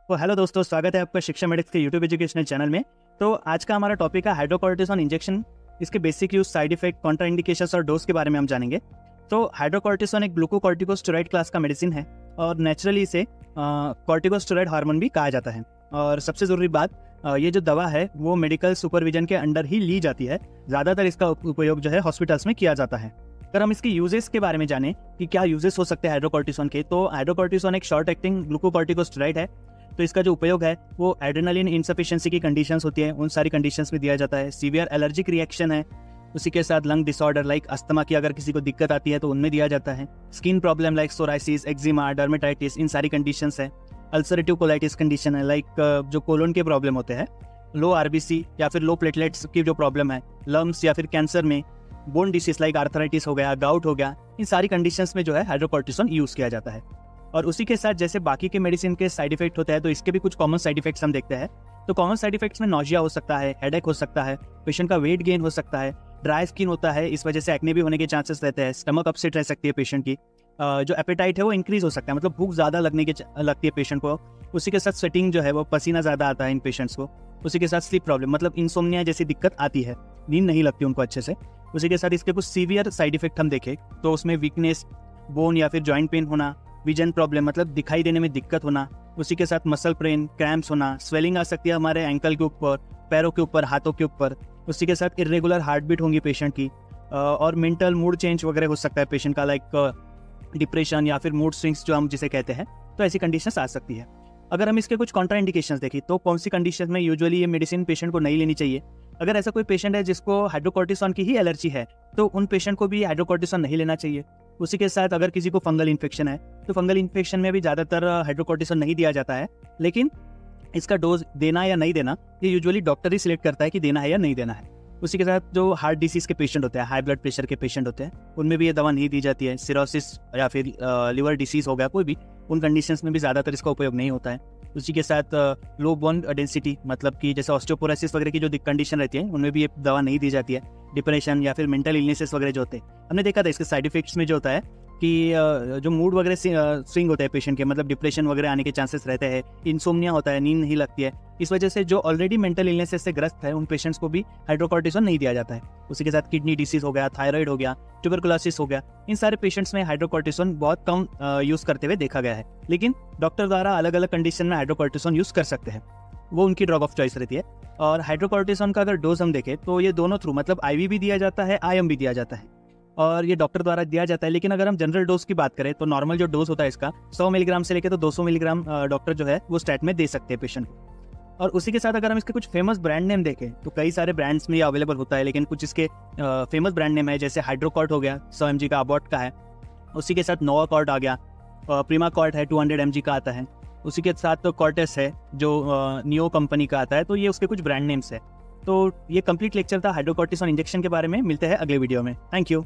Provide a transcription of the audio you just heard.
तो हेलो दोस्तों, स्वागत है आपका शिक्षा मेडिक्स के यूट्यूब एजुकेशनल चैनल में। तो आज का हमारा टॉपिक है हाइड्रोकोर्टिसोन इंजेक्शन, इसके basic use, side effect, contraindications और डोज के बारे में हम जानेंगे। तो हाइड्रोकोर्टिसोन एक ग्लूकोकॉर्टिकोस्टेरॉइड क्लास का मेडिसिन है और नेचुरली इसे कॉर्टिकोस्टेरॉइड हार्मोन भी कहा जाता है। और सबसे ज़रूरी बात, ये जो दवा है वो मेडिकल सुपरविजन के अंडर ही ली जाती है। ज़्यादातर इसका उपयोग जो है हॉस्पिटल्स में किया जाता है। अगर हम इसके यूजेस के बारे में जानें कि क्या यूजेस हो सकते हैं हाइड्रोकोर्टिसोन के, तो हाइड्रोकोर्टिसोन एक शॉर्ट एक्टिंग ग्लूकोकॉर्टिकोस्टेरॉइड है। तो इसका जो उपयोग है वो एड्रेनालिन इनसफिशिएंसी की कंडीशंस होती है, उन सारी कंडीशंस में दिया जाता है। सीवियर एलर्जिक रिएक्शन है, उसी के साथ लंग डिसऑर्डर लाइक अस्थमा की अगर किसी को दिक्कत आती है तो उनमें दिया जाता है। Skin problem like psoriasis, eczema, dermatitis, इन सारी कंडीशंस है। अल्सरेटिव कोलाइटिस कंडीशन है लाइक जो कोलोन के प्रॉब्लम होते हैं, लो आरबीसी या फिर लो प्लेटलेट्स की जो प्रॉब्लम है, लम्स या फिर कैंसर में, बोन डिसीज लाइक आर्थराइटिस हो गया, गाउट हो गया, इन सारी कंडीशंस में जो है हाइड्रोकोर्टिसोन यूज किया जाता है। और उसी के साथ जैसे बाकी के मेडिसिन के साइड इफेक्ट होते हैं तो इसके भी कुछ कॉमन साइड इफेक्ट्स हम देखते हैं। तो कॉमन साइड इफेक्ट्स में नोजिया हो सकता है, हेडेक हो सकता है, पेशेंट का वेट गेन हो सकता है, ड्राई स्किन होता है, इस वजह से एक्ने भी होने के चांसेस रहते हैं, स्टमक अपसेट रह सकती है पेशेंट की, जो एपेटाइट है वो इंक्रीज हो सकता है, मतलब भूख ज़्यादा लगती है पेशेंट को। उसी के साथ स्वेटिंग जो है वो पसीना ज़्यादा आता है इन पेशेंट्स को। उसी के साथ स्लीप प्रॉब्लम मतलब इंसोम्निया जैसी दिक्कत आती है, नींद नहीं लगती उनको अच्छे से। उसी के साथ इसके कुछ सीवियर साइड इफेक्ट हम देखें तो उसमें वीकनेस, बोन या फिर जॉइंट पेन होना, विजन प्रॉब्लम मतलब दिखाई देने में दिक्कत होना, उसी के साथ मसल पेन, क्रैम्प्स होना, स्वेलिंग आ सकती है हमारे एंकल के ऊपर, पैरों के ऊपर, हाथों के ऊपर। उसी के साथ इरेगुलर हार्ट बीट होंगी पेशेंट की, और मेंटल मूड चेंज वगैरह हो सकता है पेशेंट का, लाइक डिप्रेशन या फिर मूड स्विंग्स जो हम जिसे कहते हैं। तो ऐसी कंडीशंस आ सकती है। अगर हम इसके कुछ कॉन्ट्रा इंडिकेशंस देखें तो कौन सी कंडीशन में यूजुअली ये मेडिसिन पेशेंट को नहीं लेनी चाहिए। अगर ऐसा कोई पेशेंट है जिसको हाइड्रोकोर्टिसोन की ही एलर्जी है तो उन पेशेंट को भी हाइड्रोकोर्टिसोन नहीं लेना चाहिए। उसी के साथ अगर किसी को फंगल इन्फेक्शन है तो फंगल इन्फेक्शन में भी ज़्यादातर हाइड्रोकोर्टिसोन नहीं दिया जाता है, लेकिन इसका डोज देना या नहीं देना ये यूजुअली डॉक्टर ही सिलेक्ट करता है कि देना है या नहीं देना है। उसी के साथ जो हार्ट डिसीज के पेशेंट होते हैं, हाई ब्लड प्रेशर के पेशेंट होते हैं, उनमें भी ये दवा नहीं दी जाती है। सिरोसिस या फिर लिवर डिसीज हो गया कोई भी, उन कंडीशंस में भी ज़्यादातर इसका उपयोग नहीं होता है। उसी के साथ लो बोन डेंसिटी मतलब कि जैसे ऑस्टियोपोरोसिस वगैरह की जो कंडीशन रहती है उनमें भी ये दवा नहीं दी जाती है। डिप्रेशन या फिर मेंटल इलनेसेस वगैरह जो होते हैं, हमने देखा था इसके साइड इफेक्ट्स में जो होता है कि जो मूड वगैरह स्विंग होता है पेशेंट के, मतलब डिप्रेशन वगैरह आने के चांसेस रहते हैं, इंसोम्निया होता है, नींद नहीं लगती है। इस वजह से जो ऑलरेडी मेंटल इलनेसेस से ग्रस्त है उन पेशेंट्स को भी हाइड्रोकोर्टिसोन नहीं दिया जाता है। उसी के साथ किडनी डिसीज हो गया, थायराइड हो गया, ट्यूबरकुलोसिस हो गया, इन सारे पेशेंट्स में हाइड्रोकोर्टिसोन बहुत कम यूज करते हुए देखा गया है। लेकिन डॉक्टर द्वारा अलग अलग कंडीशन में हाइड्रोकोर्टिसोन यूज कर सकते हैं, वो उनकी ड्रग ऑफ चॉइस रहती है। और हाइड्रोकोर्टिसोन का अगर डोज हम देखें तो ये दोनों थ्रू, मतलब IV भी दिया जाता है, IM भी दिया जाता है, और ये डॉक्टर द्वारा दिया जाता है। लेकिन अगर हम जनरल डोज की बात करें तो नॉर्मल जो डोज होता है इसका 100 मिलीग्राम से लेकर तो 200 मिलीग्राम डॉक्टर जो है वो स्टैट में दे सकते हैं पेशेंट को। और उसी के साथ अगर हम इसके कुछ फेमस ब्रांड नेम देखें तो कई सारे ब्रांड्स में ये अवेलेबल होता है, लेकिन कुछ इसके फेमस ब्रांड नेम है, जैसे हाइड्रोकॉर्ट हो गया 100 mg का, अबॉट का है। उसी के साथ नोवाकॉर्ट आ गया, प्रीमाकॉर्ट है 200 mg का आता है। उसी के साथ तो कॉर्टेस है जो नियो कंपनी का आता है। तो ये उसके कुछ ब्रांड नेम्स है। तो ये कंप्लीट लेक्चर था हाइड्रोकोर्टिसोन इंजेक्शन के बारे में। मिलते हैं अगले वीडियो में। Thank you.